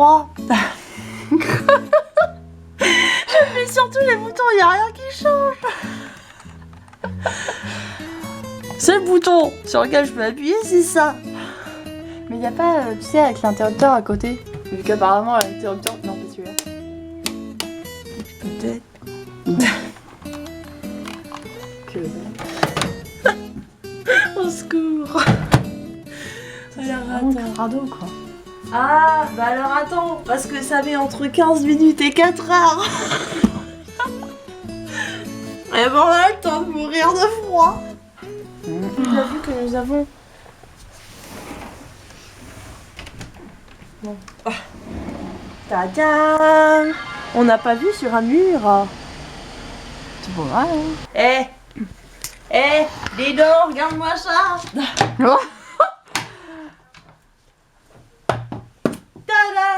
froid. J'appuie sur tous les boutons, il n'y a rien qui change. C'est le bouton sur lequel je peux appuyer, c'est ça. Mais il n'y a pas, tu sais, avec l'interrupteur à côté. Vu qu'apparemment l'interrupteur... Non, pas celui-là. Peut-être. Que... Au secours. Alors, attends. Radeau quoi. Ah, bah alors attends, parce que ça met entre 15 minutes et 4 heures. Et bon, on a le temps de mourir de froid. Il a vu que nous avons... Bon. Tadam! On n'a pas vu sur un mur. C'est pas mal hein. Dis donc, regarde-moi ça. Oh. Tada!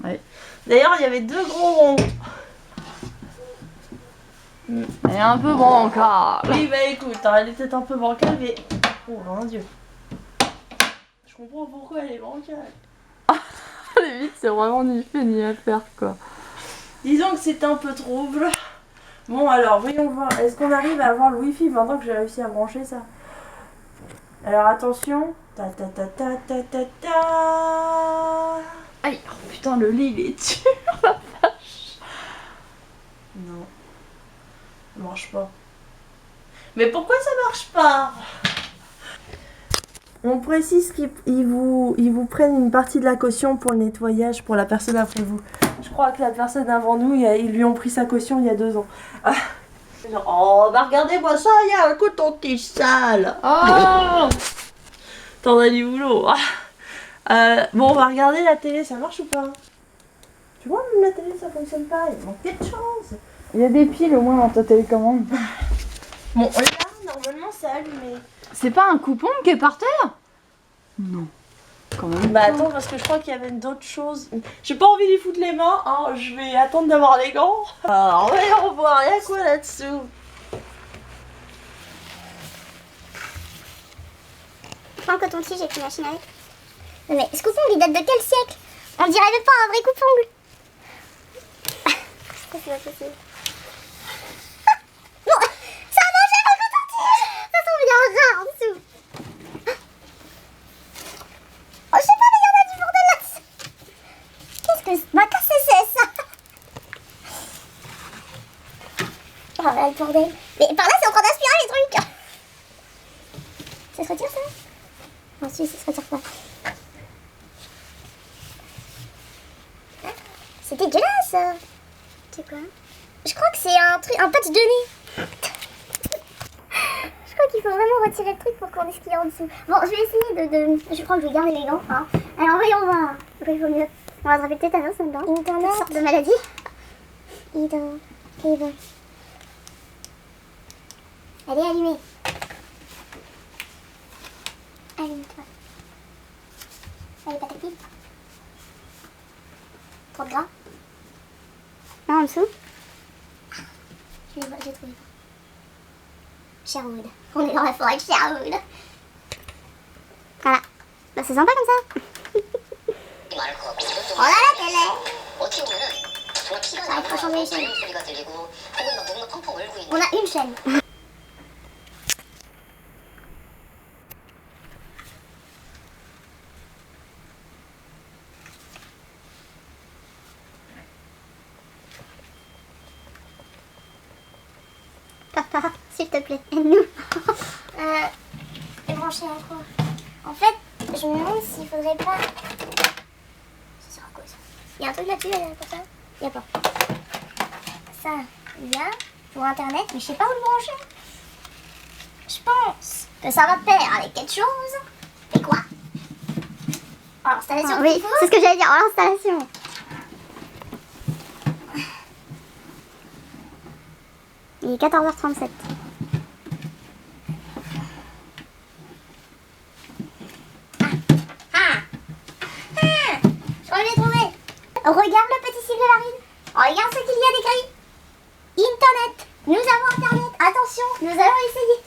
Ouais. D'ailleurs, il y avait 2 gros ronds. Elle est un peu bancale. Oui, bah écoute, hein, elle est peut-être un peu bancale, mais... Oh mon dieu. Je comprends pourquoi elle est bancale. Les vite, c'est vraiment ni fait ni à faire quoi. Disons que c'est un peu trouble. Bon alors, voyons voir. Est-ce qu'on arrive à avoir le wifi maintenant que j'ai réussi à brancher ça? Alors attention. Ta ta ta ta ta ta ta. Aïe, oh putain, le lit il est dur, la vache. Non. Ça marche pas. Mais pourquoi ça marche pas? On précise qu'ils vous prennent une partie de la caution pour le nettoyage pour la personne après vous. Je crois que la personne avant nous, ils lui ont pris sa caution il y a 2 ans. Ah. Genre, oh, bah regardez-moi ça, il y a un coton-tige sale. Oh. T'en as du boulot. Bon, on va regarder la télé, ça marche ou pas? Tu vois, même la télé, ça fonctionne pas. Il manque quelque chose. Il y a des piles au moins dans ta télécommande. Bon, là, normalement, c'est allumé. C'est pas un coupon qui est par terre? Non. Quand même. Bah attends, parce que je crois qu'il y avait d'autres choses. J'ai pas envie d'y foutre les mains, hein. Je vais attendre d'avoir les gants. Alors, voyons voir, il y a quoi là-dessous? Prends un coton-tige et puis machine avec. Mais ce coupon il date de quel siècle? On dirait même pas un vrai coupongle. Ça c'est pas possible. Non, ça a mangé mon coton-tige. Ça tombe, il y a un rat en dessous. Oh je sais pas mais il y en a du bordel là-dessus. Qu'est-ce que... Bah qu'est-ce que c'est ça? Oh là le bordel. Mais par là c'est en train d'aspirer les trucs. Ça se retire ça? Non, si, ça se retire pas. C'est dégueulasse. C'est quoi? Je crois que c'est un truc, un patch de nez. Je crois qu'il faut vraiment retirer le truc pour qu'on ait ce qu'il y a en dessous. Bon, je vais essayer de... Je crois que je vais garder les gants. Hein. Alors, voyons voir. Donc, il vaut mieux. On va attraper le tétanos là-dedans. Internet. Toutes sortes de maladies. Cable. Elle est allumée. Allume-toi. Elle est pas tactile. Trop de gras. Non, en dessous. J'ai trouvé. Sherwood. On est dans la forêt de Sherwood. Voilà. Bah, c'est sympa comme ça. Oh là la télé. Ah, il faut changer les chaînes. On a une chaîne. Papa, s'il te plaît, aide-nous. Et brancher à quoi? En fait, je me demande s'il faudrait pas... Ça sert à quoi ça? Il y a un truc là-dessus pour ça? Il y a pas. Ça, il y a pour internet, mais je sais pas où le brancher. Je pense que ça va pair avec quelque chose. Et quoi? Oh, l'installation. Ah, oui, c'est ce que j'allais dire. Oh, l'installation. Il est 14h37. Je l'ai trouvé. Regarde le petit sigle de Marine. Regarde ce qu'il y a d'écrit. Internet. Nous avons Internet. Attention, nous allons essayer.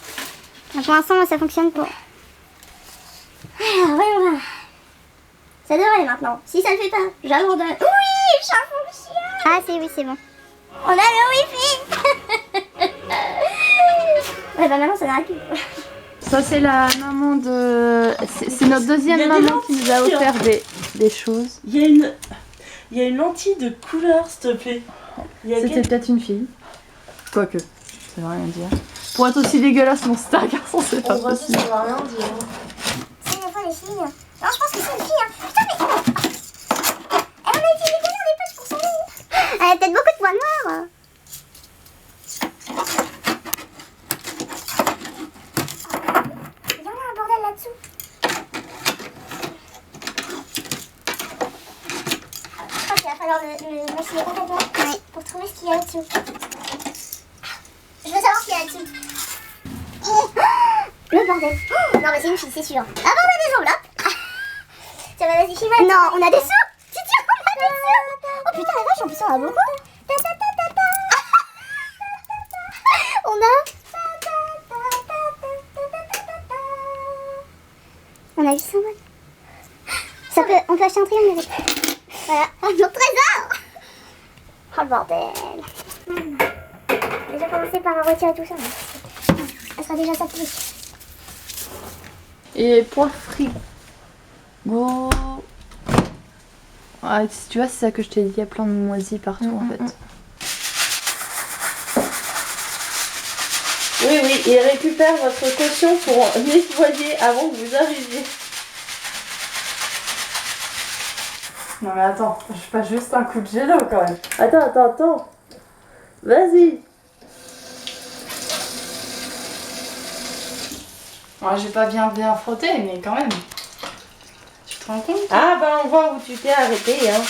Pour l'instant, ça fonctionne pas. Alors, voyons voir. Ça devrait aller maintenant. Si ça le fait pas, j'abandonne. Oui, le chat fonctionne. Ah oui, c'est bon. On a le wifi. Ouais, bah maintenant ça n'arrête plus. Ça c'est la maman de... C'est notre deuxième maman qui nous a offert des choses. Il y a une lentille de couleur, s'il te plaît. C'était peut-être une fille. Quoique, ça veut rien dire. Pour être aussi dégueulasse, mon c'est un garçon, c'est pas possible. Ça va rien dire. C'est une fois les filles. Non, je pense que c'est une fille. Hein. Putain, mais... Elle en a été décollée dans les poches pour son lit. Elle a peut-être beaucoup de poils noirs. Il y en a un bordel là-dessous. Je crois qu'il va falloir le machiner complètement pour trouver ce qu'il y a là-dessous. Je veux savoir ce qu'il y a là-dessous. Le bordel. Non mais c'est une fille, c'est sûr. Ah bah on a des enveloppes. Ça va, vas-y, filme. Non, on a des sous. C'est sûr, on a des sous. Oh putain la vache, en plus on a beaucoup. On a 800 balles. Ça peut, on peut acheter un triangle avec. Voilà. Oh notre trésor. Oh le bordel. Déjà commencer par retirer tout ça. Elle sera déjà saturée. Et pour le frigo... Ah, tu vois, c'est ça que je t'ai dit, il y a plein de moisies partout en fait. Oui, oui, il récupère votre caution pour nettoyer avant que vous arriviez. Non mais attends, je fais pas juste un coup de gélo quand même. Attends. Vas-y. Ouais, j'ai pas bien frotté, mais quand même. Tu te rends compte? Ah bah on voit où tu t'es arrêté, hein.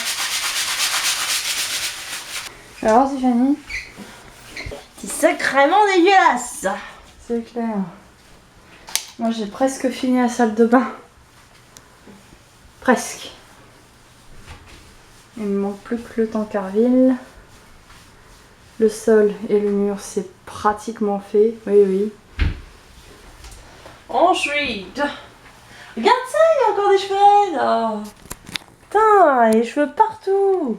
Alors Tiffany? C'est sacrément dégueulasse. C'est clair. Moi j'ai presque fini la salle de bain. Presque. Il me manque plus que le tankerville. Le sol et le mur c'est pratiquement fait. Oui. Ensuite, regarde ça, il y a encore des cheveux là. Putain, les cheveux partout.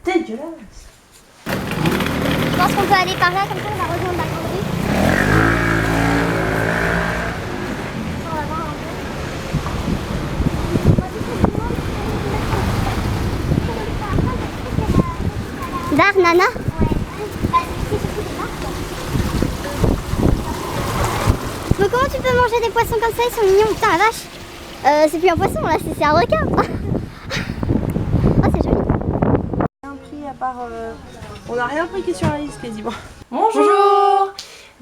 Dégueulasse. Je pense qu'on peut aller par là, comme ça on va rejoindre la grande rue. On va voir un peu. Bar Nana. Mais comment tu peux manger des poissons comme ça? Ils sont mignons, putain la vache. C'est plus un poisson là, c'est un requin. Oh c'est joli. Rien pris à part... On n'a rien pris qui est sur la liste quasiment. Bonjour.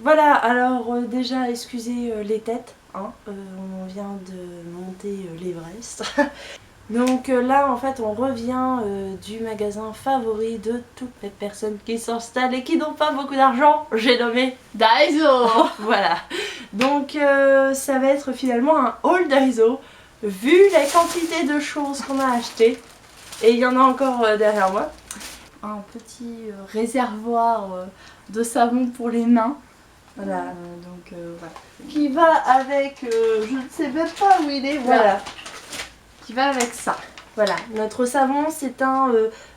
Voilà, alors déjà excusez les têtes, hein, on vient de monter l'Everest. Donc là en fait on revient du magasin favori de toutes les personnes qui s'installent et qui n'ont pas beaucoup d'argent, j'ai nommé Daiso. Voilà, donc ça va être finalement un haul Daiso vu la quantité de choses qu'on a achetées. Et il y en a encore derrière moi. Un petit réservoir de savon pour les mains. Voilà. Voilà. Qui va avec, je ne sais même pas où il est, voilà. Qui va avec ça. Voilà, notre savon c'est un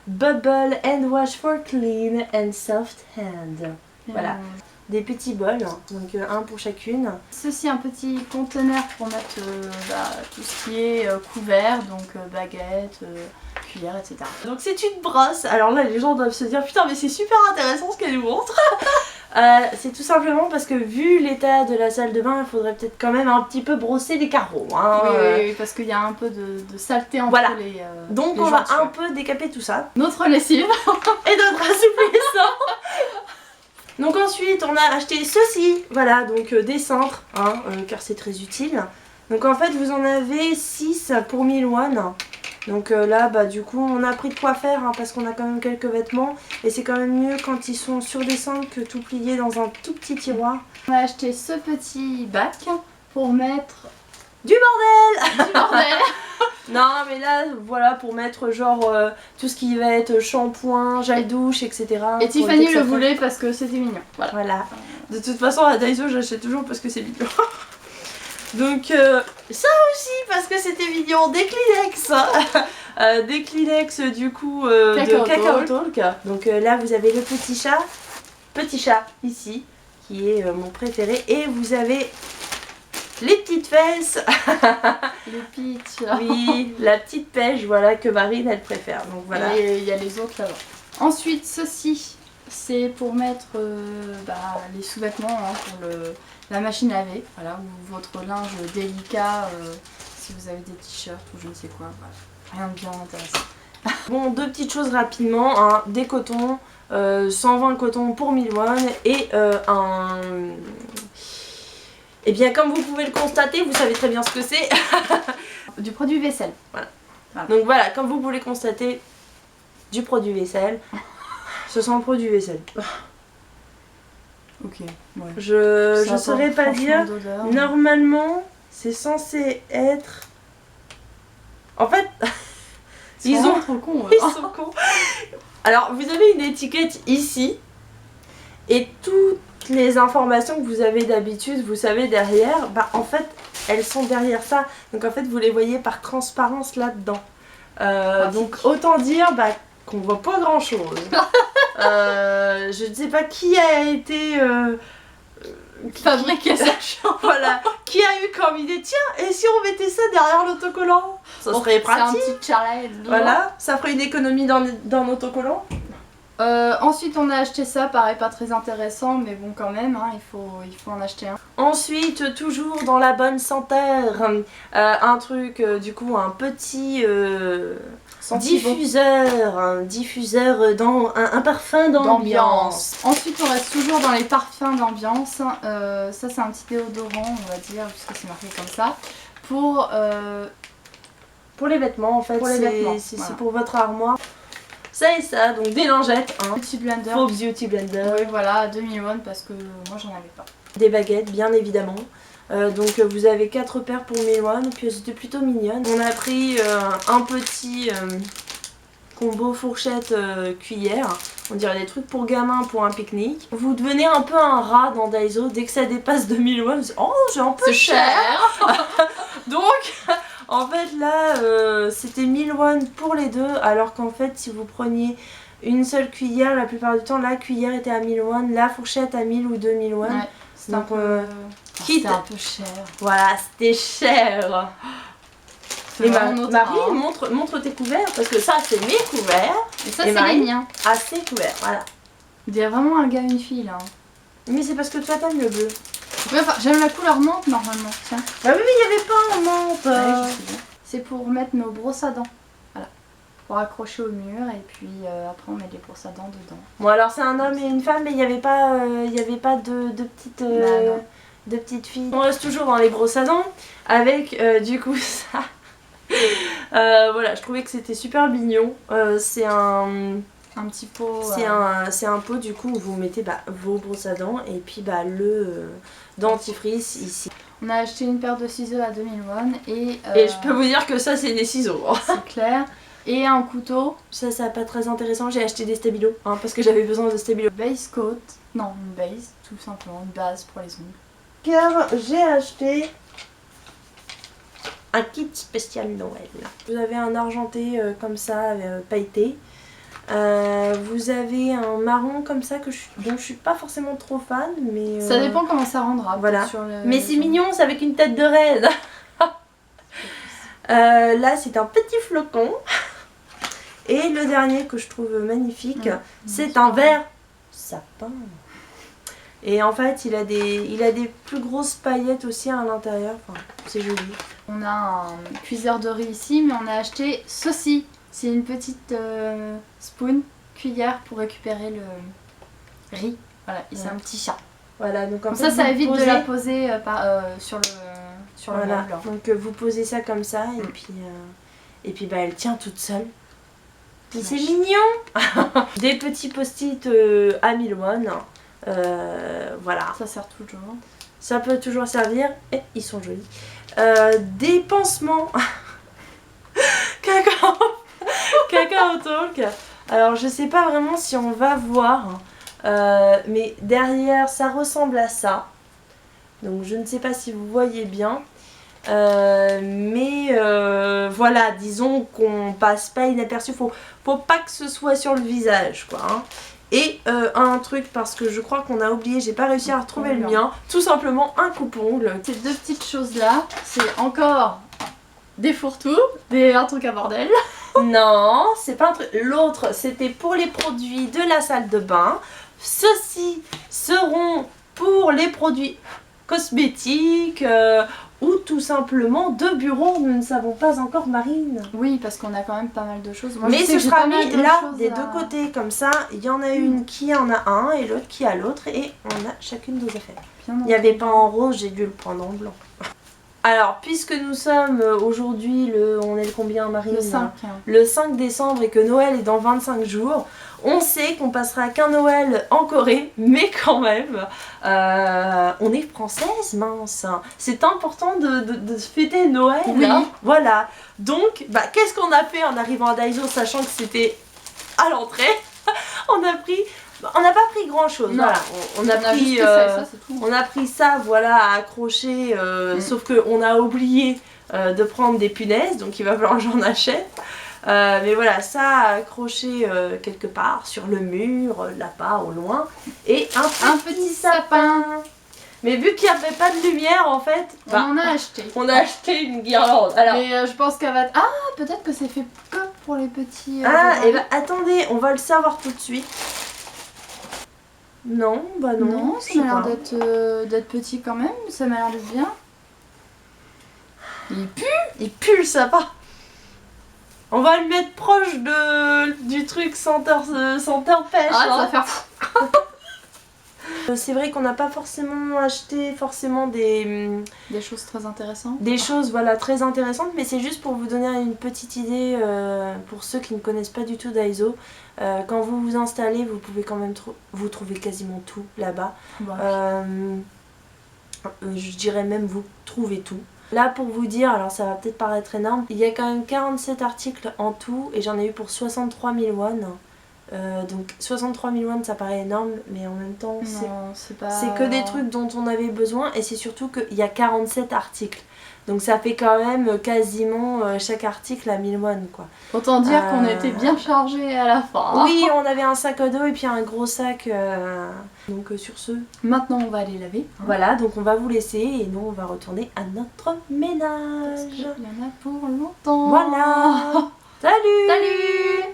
Bubble and Wash for Clean and Soft Hand. Voilà, des petits bols, donc un pour chacune. Ceci un petit conteneur pour mettre tout ce qui est couvert, donc baguette, cuillère, etc. Donc c'est une brosse, alors là les gens doivent se dire putain mais c'est super intéressant ce qu'elle nous montre. C'est tout simplement parce que vu l'état de la salle de bain, il faudrait peut-être quand même un petit peu brosser les carreaux. Hein, oui, parce qu'il y a un peu de saleté entre voilà. les donc les on va jointures. un peu décaper tout ça. Notre lessive et notre assouplissant. Donc ensuite on a acheté ceci, voilà, donc des cintres, hein, car c'est très utile. Donc en fait vous en avez 6 pour 1000 won. Donc là bah du coup on a pris de quoi faire hein, parce qu'on a quand même quelques vêtements. Et c'est quand même mieux quand ils sont sur des cintres que tout plié dans un tout petit tiroir. On a acheté ce petit bac pour mettre du bordel. du bordel. Non mais là voilà pour mettre genre tout ce qui va être shampoing, gel douche etc. Et Tiffany le voulait parce que c'était mignon. Voilà. De toute façon à Daiso j'achète toujours parce que c'est mignon. Donc ça aussi parce que c'était mignon, des Kleenex. Des Kleenex du coup de Cacao Talk. Donc là vous avez le petit chat ici qui est mon préféré, et vous avez les petites fesses. Le pitch. Oui, la petite pêche, voilà, que Marine elle préfère. Donc voilà. Et il y a les autres là-bas. Ensuite, ceci, c'est pour mettre les sous-vêtements hein, pour la machine à laver, voilà, ou votre linge délicat, si vous avez des t-shirts ou je ne sais quoi, voilà. Rien de bien intéressant. Bon, deux petites choses rapidement, hein. Des cotons, 120 cotons pour 1000 won, et Eh bien, comme vous pouvez le constater, vous savez très bien ce que c'est. Du produit vaisselle. Voilà. Donc voilà, comme vous pouvez le constater, du produit vaisselle. Ce sont un produit vaisselle. Ok, ouais. Je saurais pas dire. Normalement, c'est censé être... En fait, ils trop cons. Ils sont cons. Alors, vous avez une étiquette ici. Et toutes les informations que vous avez d'habitude, vous savez derrière, bah en fait, elles sont derrière ça. Donc en fait, vous les voyez par transparence là-dedans. Donc autant dire qu'on voit pas grand-chose. Je ne sais pas qui a été... fabriquer sa chambre. Voilà. Qui a eu comme idée, tiens, et si on mettait ça derrière l'autocollant? Ça serait pratique. C'est un petit challenge. Voilà, ça ferait une économie dans l'autocollant. Ensuite on a acheté ça, pareil pas très intéressant mais bon quand même, hein, il faut en acheter un. Ensuite, toujours dans la bonne senteur, un truc, du coup un petit diffuseur, un parfum d'ambiance. Ensuite on reste toujours dans les parfums d'ambiance, ça c'est un petit déodorant on va dire, puisque c'est marqué comme ça, pour les vêtements en fait, c'est pour votre armoire. Ça et ça, donc des lingettes, Beauty Blender. Faux Beauty Blender. Oui voilà, 2000 won parce que moi j'en avais pas. Des baguettes bien évidemment. Donc vous avez 4 paires pour 1000 won, puis c'était plutôt mignonne. On a pris un petit combo fourchette cuillère. On dirait des trucs pour gamins pour un pique-nique. Vous devenez un peu un rat dans Daiso dès que ça dépasse 2000 won. Oh, c'est un peu cher. Donc en fait là c'était 1000 won pour les deux, alors qu'en fait si vous preniez une seule cuillère, la plupart du temps la cuillère était à 1000 won, la fourchette à 1000 ou 2000 won. Ouais, c'était un peu cher. Voilà, c'était cher. Et Marie, montre tes couverts, parce que ça c'est mes couverts. Et ça c'est les miens. Ah, ses couverts, voilà. On dirait vraiment un gars, une fille là. Mais c'est parce que toi t'aimes le bleu. Ouais, enfin, j'aime la couleur menthe normalement, tiens. Bah oui, mais il n'y avait pas en menthe. Ouais, je sais bien. C'est pour mettre nos brosses à dents. Voilà. Pour accrocher au mur et puis après on met les brosses à dents dedans. Bon alors c'est un homme et une femme, mais il n'y avait pas, de petites... de petites filles. On reste toujours dans les brosses à dents avec du coup ça. Voilà, je trouvais que c'était super mignon. C'est un petit pot. C'est un pot du coup où vous mettez vos brosses à dents et puis le dentifrice ici. On a acheté une paire de ciseaux à 2000 won et je peux vous dire que ça c'est des ciseaux. C'est clair. Et un couteau. Ça pas très intéressant, j'ai acheté des stabilos parce que j'avais besoin de stabilos. Base coat. Non, une base, tout simplement, une base pour les ongles. Car j'ai acheté un kit spécial Noël. Vous avez un argenté comme ça, pailleté. Vous avez un marron comme ça dont je suis pas forcément trop fan, mais... Ça dépend comment ça rendra. Voilà. Mais c'est mignon, c'est avec une tête de reine. Là c'est un petit flocon. Et le dernier que je trouve magnifique, c'est un vert sapin. Et en fait, il a des plus grosses paillettes aussi à l'intérieur. Enfin, c'est joli. On a un cuiseur de riz ici, mais on a acheté ceci. C'est une petite spoon, cuillère pour récupérer le riz. Voilà, et c'est un petit chat. Voilà, donc comme ça évite de la poser sur le voilà. meuble. Donc vous posez ça comme ça et puis elle tient toute seule. Et c'est mignon. Des petits post-it à 1000 won. Voilà. Ça sert toujours. Ça peut toujours servir. Et ils sont jolis. Des pansements. Cacao Talk. Alors je sais pas vraiment si on va voir. Mais derrière ça ressemble à ça. Donc je ne sais pas si vous voyez bien. Mais voilà, disons qu'on passe pas inaperçu, faut pas que ce soit sur le visage quoi. Hein. Et un truc, parce que je crois qu'on a oublié, j'ai pas réussi à retrouver le mien, tout simplement un coupe-ongle. Ces deux petites choses là, c'est encore des fourre-tout, un truc à bordel. Non, c'est pas un truc. L'autre, c'était pour les produits de la salle de bain. Ceux-ci seront pour les produits cosmétiques ou tout simplement de bureau. Nous ne savons pas encore, Marine. Oui, parce qu'on a quand même pas mal de choses. Moi, mais je sais ce que j'ai sera pas mal mis de là choses des à- deux côtés, comme ça. Il y en a une qui en a un et l'autre qui a l'autre. Et on a chacune nos affaires. Bien Il n'y avait pas en rose, j'ai dû le prendre en blanc. Alors, puisque nous sommes aujourd'hui on est le combien, Marine? Le 5. Le 5 décembre et que Noël est dans 25 jours, on sait qu'on passera qu'un Noël en Corée, mais quand même, on est française, mince. C'est important de fêter Noël. Oui. Hein, voilà. Donc, bah, qu'est-ce qu'on a fait en arrivant à Daiso, sachant que c'était à l'entrée? On n'a pas pris grand chose. Non. Voilà. On a pris juste ça, c'est tout. on a pris ça, voilà, à accrocher, sauf qu'on a oublié de prendre des punaises, donc il va falloir que j'en achète. Mais voilà, ça à accrocher quelque part sur le mur, là-bas, au loin. Et un petit sapin. Mais vu qu'il n'y avait pas de lumière, en fait, On en a acheté. on a acheté une guirlande. Alors, Mais je pense qu'elle va... Ah, peut-être que c'est fait comme pour les petits... et bah attendez, on va le savoir tout de suite. Non, bah non. Non, je ça sais m'a pas. l'air d'être petit quand même, ça m'a l'air d'être bien. Il pue. Il pue le sapin. On va le mettre proche du truc senteur pêche. Ah, ça hein. va faire... C'est vrai qu'on n'a pas forcément acheté Des choses très intéressantes. des choses voilà, très intéressantes, mais c'est juste pour vous donner une petite idée pour ceux qui ne connaissent pas du tout Daiso. Quand vous vous installez, vous pouvez quand même vous trouver quasiment tout là-bas. Bon. Je dirais même vous trouvez tout. Là pour vous dire, alors ça va peut-être paraître énorme, il y a quand même 47 articles en tout et j'en ai eu pour 63 000 won. Donc 63 000 won ça paraît énorme, mais en même temps Non, c'est pas... c'est que des trucs dont on avait besoin et c'est surtout qu'il y a 47 articles. Donc ça fait quand même quasiment chaque article à 1000 won quoi. Autant dire qu'on était bien chargés à la fin. Oui, on avait un sac à dos et puis un gros sac. Donc sur ce, Maintenant, on va aller laver. voilà, donc on va vous laisser et nous on va retourner à notre Parce ménage. qu'il y en a pour longtemps. Voilà. Salut. Salut.